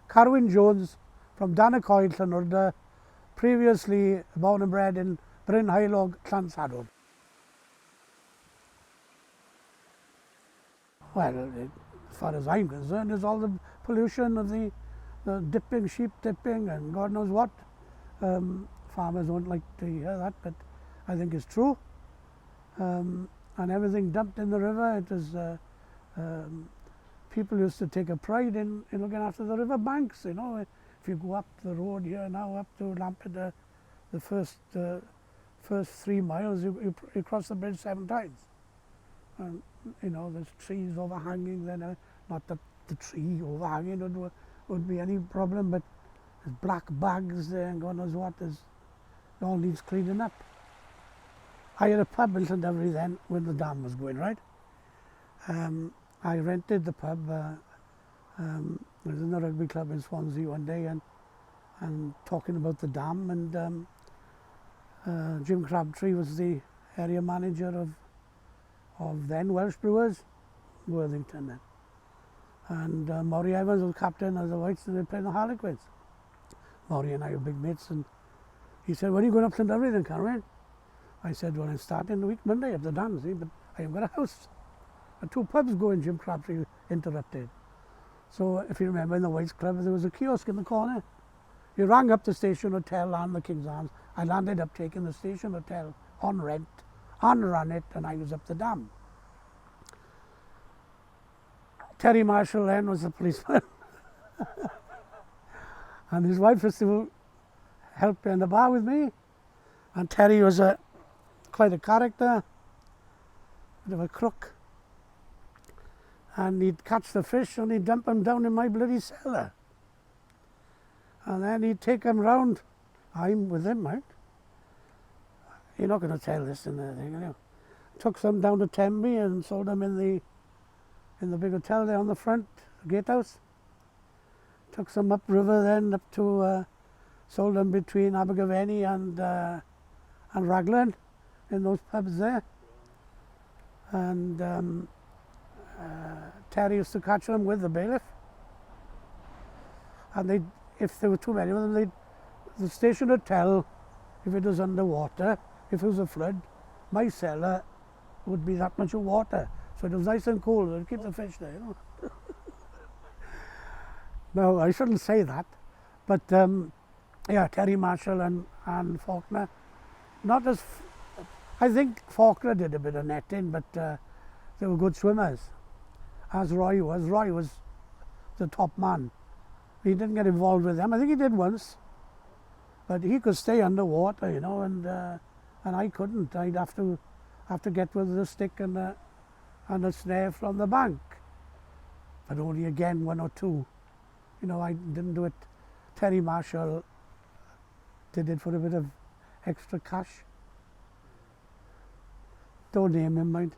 Carwyn Jones from Danacoed, Llanwrda, previously born and bred in Bryn Haelog, Llansadwrn. Well, as far as I'm concerned, there's all the pollution of the dipping, sheep dipping and God knows what. Farmers don't like to hear that, but I think it's true. And everything dumped in the river, it was people used to take a pride in looking after the river banks, you know. If you go up the road here now, up to Lampeter, the first 3 miles, you cross the bridge 7 times. And, you know, there's trees overhanging there. Not that the tree overhanging would be any problem, but there's black bags there and God knows what. It all needs cleaning up. I had a pub in Llandovery then when the dam was going, right? I rented the pub. I was in the rugby club in Swansea one day and talking about the dam, and Jim Crabtree was the area manager of then Welsh Brewers, Worthington then. And Maury Evans was captain of the Whites, and they were playing the Harlequins. Maury and I were big mates, and he said, "When are you going up to Llandovery then, Carwyn?" I said, "Well, I'm starting the week Monday at the dam, see, but I haven't got a house." And 2 pubs going, Jim Crabtree interrupted. So if you remember in the Whites Club, there was a kiosk in the corner. You rang up the Station Hotel and the King's Arms. I landed up taking the Station Hotel on rent, ran it, and I was up the dam. Terry Marshall then was the policeman. And his wife was to help in the bar with me. And Terry was quite a character, bit of a crook. And he'd catch the fish and he'd dump them down in my bloody cellar. And then he'd take them round. I'm with him, right? You're not going to tell this in the thing, you know. Took some down to Tenby and sold them in the big hotel there on the front, the gatehouse. Took some upriver then, up to, sold them between Abergavenny and Raglan, in those pubs there. And Terry used to catch them with the bailiff. And if there were too many of them, the Station Hotel, if it was underwater, if it was a flood, my cellar would be that much of water. So it was nice and cool, it'd keep the fish there, you know. No, I shouldn't say that. But yeah, Terry Marshall and Faulkner, not as, I think Faulkner did a bit of netting, but they were good swimmers, as Roy was. Roy was the top man. He didn't get involved with them. I think he did once, but he could stay underwater, you know, and I couldn't. I'd have to get with the stick and a snare from the bank. But only again 1 or 2. You know, I didn't do it. Terry Marshall did it for a bit of extra cash. Don't name him, mind.